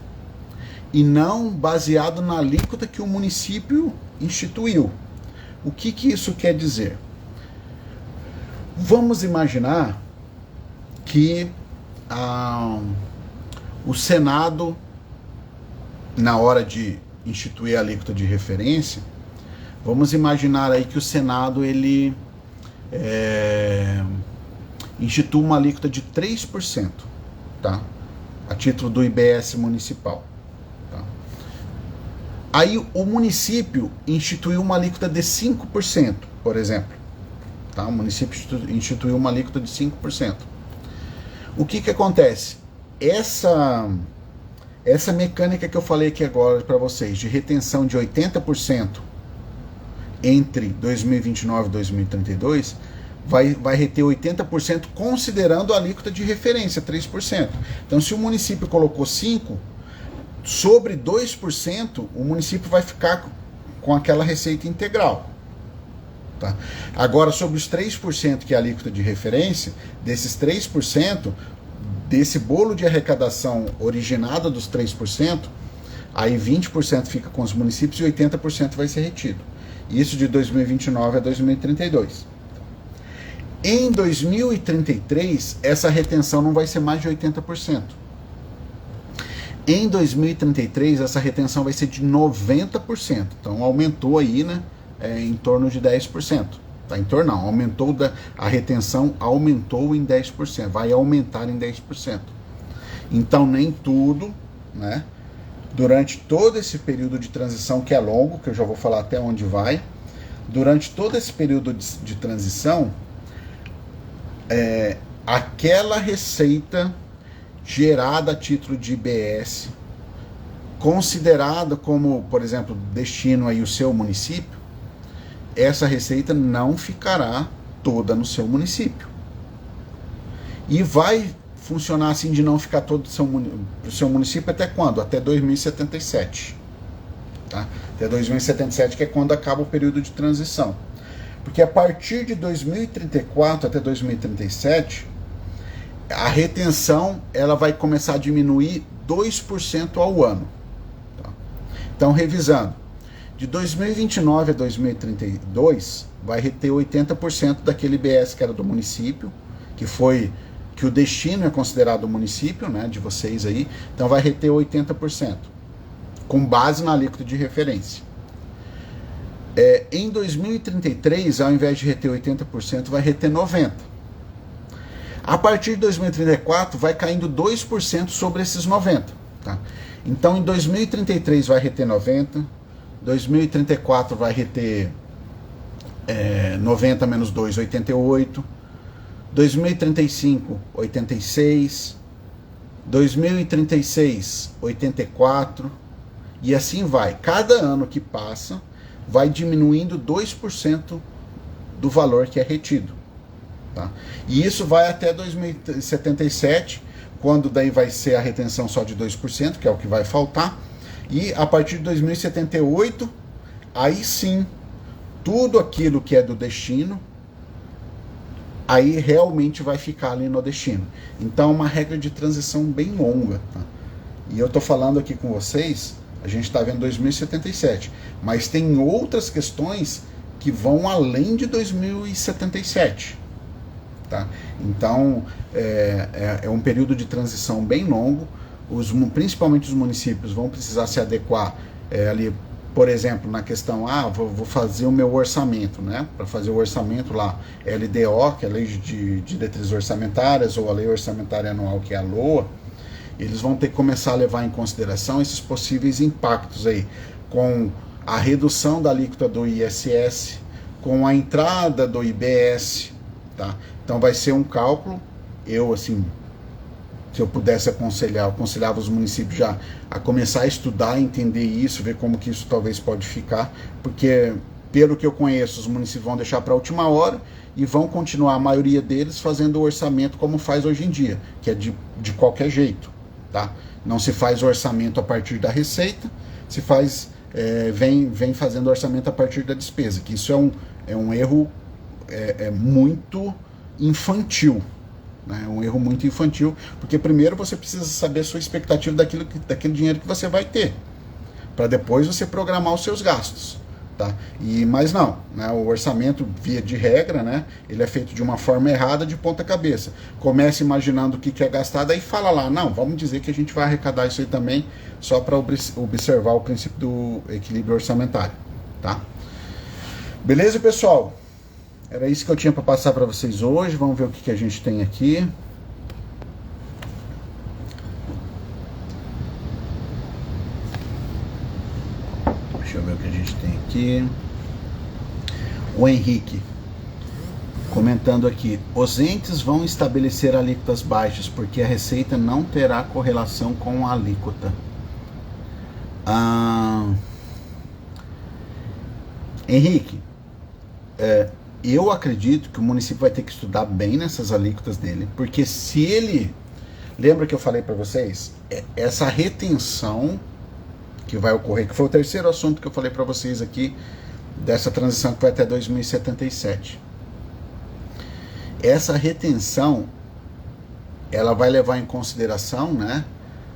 e não baseado na alíquota que o município instituiu. O que isso quer dizer? Vamos imaginar que o Senado, na hora de instituir a alíquota de referência, vamos imaginar aí que o Senado ele institui uma alíquota de 3%, tá? A título do IBS municipal. Tá? Aí o município instituiu uma alíquota de 5%, por exemplo. Tá? O município instituiu uma alíquota de 5%. O que acontece? Essa mecânica que eu falei aqui agora para vocês, de retenção de 80% entre 2029 e 2032, vai reter 80% considerando a alíquota de referência, 3%. Então, se o município colocou 5%, sobre 2%, o município vai ficar com aquela receita integral. Tá? Agora, sobre os 3%, que é a alíquota de referência, desses 3%, desse bolo de arrecadação originada dos 3%, aí 20% fica com os municípios e 80% vai ser retido. Isso de 2029 a 2032. Em 2033, essa retenção não vai ser mais de 80%. Em 2033, essa retenção vai ser de 90%. Então, aumentou aí, né, em torno de 10%. Tá? Em torno não, a retenção aumentou em 10%. Vai aumentar em 10%. Então nem tudo, né? Durante todo esse período de transição, que é longo, que eu já vou falar até onde vai, durante todo esse período de transição, aquela receita gerada a título de IBS, considerada como, por exemplo, destino aí o seu município, essa receita não ficará toda no seu município. E vai funcionar assim de não ficar todo o seu município até quando? Até 2077. Tá? Até 2077, que é quando acaba o período de transição. Porque a partir de 2034 até 2037, a retenção ela vai começar a diminuir 2% ao ano. Tá? Então, revisando, de 2029 a 2032, vai reter 80% daquele IBS que era do município, que o destino é considerado o município, né, de vocês aí, então vai reter 80%, com base na alíquota de referência. Em 2033, ao invés de reter 80%, vai reter 90%. A partir de 2034, vai caindo 2% sobre esses 90%. Tá? Então, em 2033 vai reter 90%, 2034 vai reter 90 menos 2, 88%, 2035, 86%, 2036, 84%, e assim vai. Cada ano que passa, vai diminuindo 2% do valor que é retido. Tá? E isso vai até 2077, quando daí vai ser a retenção só de 2%, que é o que vai faltar, e a partir de 2078, aí sim, tudo aquilo que é do destino, aí realmente vai ficar ali no destino. Então é uma regra de transição bem longa. Tá? E eu estou falando aqui com vocês, a gente está vendo 2077, mas tem outras questões que vão além de 2077. Tá? Então é um período de transição bem longo, principalmente os municípios vão precisar se adequar ali, por exemplo, na questão, vou fazer o meu orçamento, né? Para fazer o orçamento lá, LDO, que é a Lei de Diretrizes Orçamentárias, ou a Lei Orçamentária Anual, que é a LOA, eles vão ter que começar a levar em consideração esses possíveis impactos aí, com a redução da alíquota do ISS, com a entrada do IBS, tá? Então vai ser um cálculo, se eu pudesse aconselhar, eu aconselhava os municípios já a começar a estudar, entender isso, ver como que isso talvez pode ficar, porque pelo que eu conheço, os municípios vão deixar para a última hora e vão continuar, a maioria deles, fazendo o orçamento como faz hoje em dia, que é de qualquer jeito, tá? Não se faz o orçamento a partir da receita, se faz, vem fazendo orçamento a partir da despesa, que isso é um erro muito infantil. É um erro muito infantil, porque primeiro você precisa saber a sua expectativa daquele dinheiro que você vai ter, para depois você programar os seus gastos. Tá? Mas não, né? O orçamento, via de regra, né? Ele é feito de uma forma errada, de ponta cabeça. Começa imaginando o que quer gastar, daí fala lá, não, vamos dizer que a gente vai arrecadar isso aí também, só para observar o princípio do equilíbrio orçamentário. Tá? Beleza, pessoal? Era isso que eu tinha para passar para vocês hoje. Vamos ver o que a gente tem aqui. Deixa eu ver o que a gente tem aqui. O Henrique comentando aqui: os entes vão estabelecer alíquotas baixas porque a receita não terá correlação com a alíquota. Henrique, eu acredito que o município vai ter que estudar bem nessas alíquotas dele, porque se ele... Lembra que eu falei para vocês? Essa retenção que vai ocorrer, que foi o terceiro assunto que eu falei para vocês aqui, dessa transição que vai até 2077. Essa retenção, ela vai levar em consideração, né,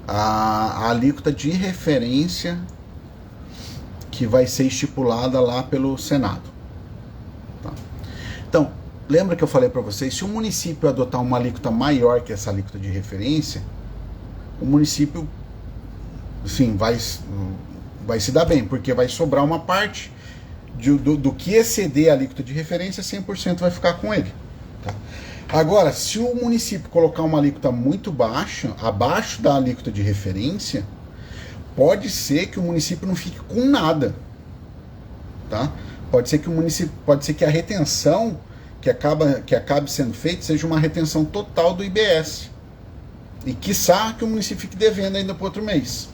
a alíquota de referência que vai ser estipulada lá pelo Senado. Então, lembra que eu falei para vocês, se o município adotar uma alíquota maior que essa alíquota de referência, o município, sim, vai se dar bem, porque vai sobrar uma parte do que exceder a alíquota de referência, 100% vai ficar com ele. Tá? Agora, se o município colocar uma alíquota muito baixa, abaixo da alíquota de referência, pode ser que o município não fique com nada. Tá? Pode ser que a retenção que acabe sendo feita seja uma retenção total do IBS. E quiçá que o município fique devendo ainda para outro mês.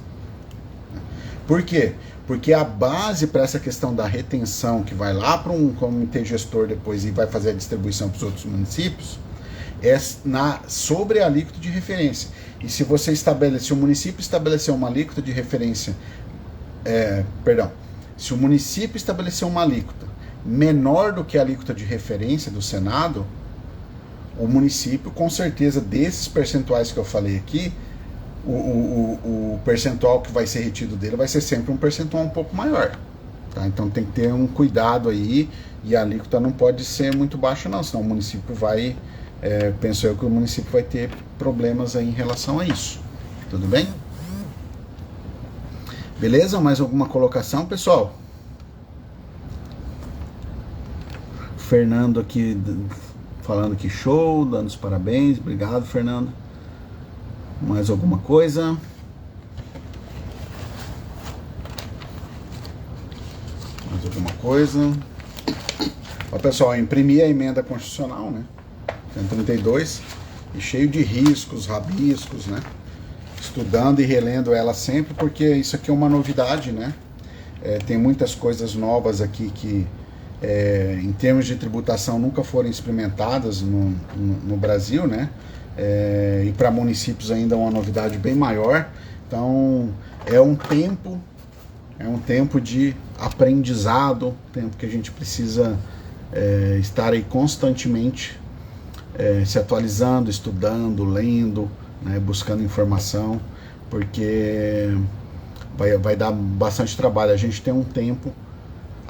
Por quê? Porque a base para essa questão da retenção, que vai lá para um comitê gestor depois e vai fazer a distribuição para os outros municípios, é sobre a alíquota de referência. E se o município estabelecer uma alíquota de referência, se o município estabelecer uma alíquota menor do que a alíquota de referência do Senado, o município, com certeza, desses percentuais que eu falei aqui, o percentual que vai ser retido dele vai ser sempre um percentual um pouco maior. Tá? Então tem que ter um cuidado aí, e a alíquota não pode ser muito baixa não, senão o município vai, penso eu que o município vai ter problemas aí em relação a isso. Tudo bem? Beleza? Mais alguma colocação, pessoal? Fernando aqui falando que show, dando os parabéns. Obrigado, Fernando. Mais alguma coisa? Mais alguma coisa? Ó, pessoal, eu imprimi a emenda constitucional, né? 132, e cheio de riscos, rabiscos, né? Estudando e relendo ela sempre, porque isso aqui é uma novidade, né? Tem muitas coisas novas aqui que, em termos de tributação, nunca foram experimentadas no Brasil, né? E para municípios ainda é uma novidade bem maior. Então é um tempo de aprendizado, tempo que a gente precisa estar aí constantemente se atualizando, estudando, lendo, né, buscando informação, porque vai dar bastante trabalho. A gente tem um tempo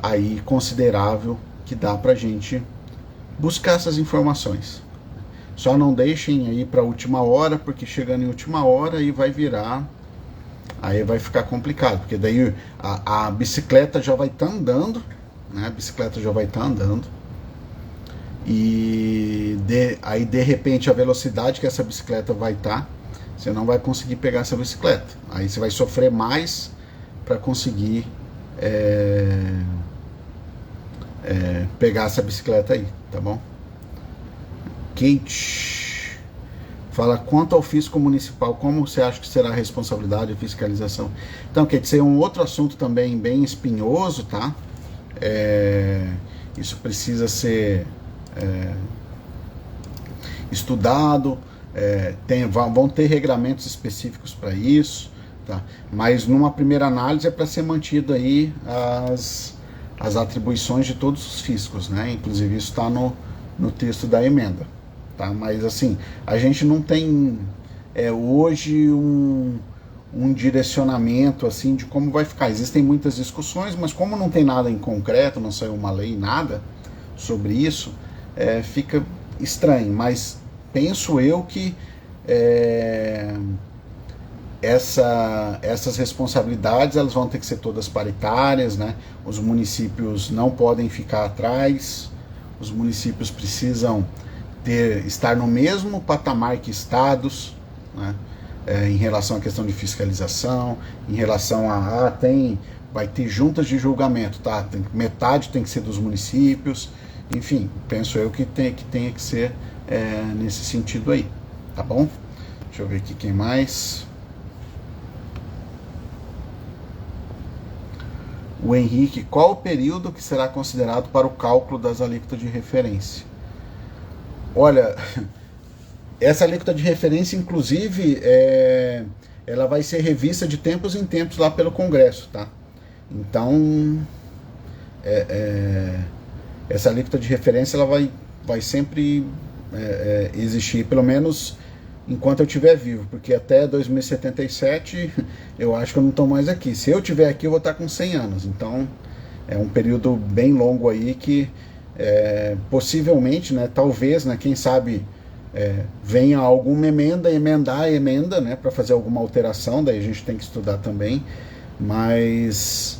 aí considerável que dá pra gente buscar essas informações. Só não deixem aí para a última hora, porque chegando em última hora aí vai virar, aí vai ficar complicado, porque daí a bicicleta já vai estar andando, né? A bicicleta já vai estar andando, e aí de repente a velocidade que essa bicicleta vai estar, você não vai conseguir pegar essa bicicleta. Aí você vai sofrer mais para conseguir pegar essa bicicleta aí, tá bom? Kate fala, quanto ao fisco municipal, como você acha que será a responsabilidade e fiscalização? Então, Kate, isso é um outro assunto também bem espinhoso, tá? Isso precisa ser estudado, vão ter regramentos específicos para isso, tá? Mas numa primeira análise é para ser mantido aí as atribuições de todos os fiscos, né? Inclusive isso está no texto da emenda. Tá? Mas assim, a gente não tem hoje um direcionamento assim de como vai ficar. Existem muitas discussões, mas como não tem nada em concreto, não saiu uma lei, nada sobre isso, fica estranho. Mas penso eu que essas responsabilidades elas vão ter que ser todas paritárias, né? Os municípios não podem ficar atrás, os municípios precisam estar no mesmo patamar que estados, né? Em relação à questão de fiscalização, em relação vai ter juntas de julgamento, tá? Metade tem que ser dos municípios, enfim, penso eu que tenha que ser nesse sentido aí, tá bom? Deixa eu ver aqui quem mais. O Henrique, qual o período que será considerado para o cálculo das alíquotas de referência? Olha, essa alíquota de referência, inclusive, ela vai ser revista de tempos em tempos lá pelo Congresso, tá? Então, essa alíquota de referência ela vai sempre existir, pelo menos enquanto eu estiver vivo, porque até 2077 eu acho que eu não estou mais aqui. Se eu estiver aqui, eu vou estar com 100 anos. Então, é um período bem longo aí que possivelmente, né, talvez, né, quem sabe venha alguma emendar a emenda, né, para fazer alguma alteração, daí a gente tem que estudar também, mas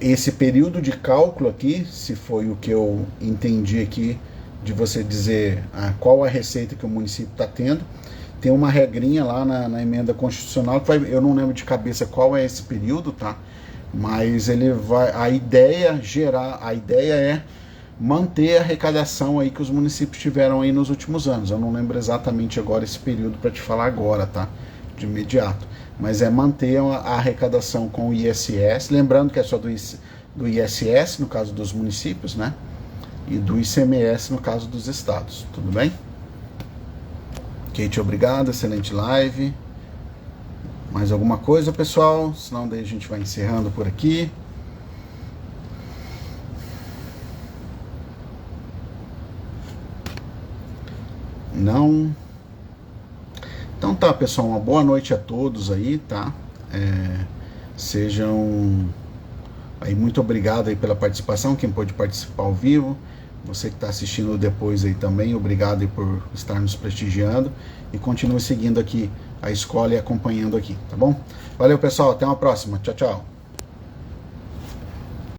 esse período de cálculo aqui, se foi o que eu entendi aqui de você dizer qual a receita que o município está tendo. Tem uma regrinha lá na emenda constitucional, que eu não lembro de cabeça qual é esse período, tá? Mas ele vai, a ideia é manter a arrecadação aí que os municípios tiveram aí nos últimos anos. Eu não lembro exatamente agora esse período para te falar agora, tá? De imediato. Mas é manter a arrecadação com o ISS, lembrando que é só do ISS, no caso dos municípios, né? E do ICMS, no caso dos estados. Tudo bem? Kate, obrigado. Excelente live. Mais alguma coisa, pessoal? Senão daí a gente vai encerrando por aqui. Não. Então tá, pessoal, uma boa noite a todos aí, tá? Sejam aí, muito obrigado aí pela participação, quem pôde participar ao vivo, você que está assistindo depois aí também, obrigado aí por estar nos prestigiando, e continue seguindo aqui a escola e acompanhando aqui, tá bom? Valeu, pessoal, até uma próxima, tchau, tchau.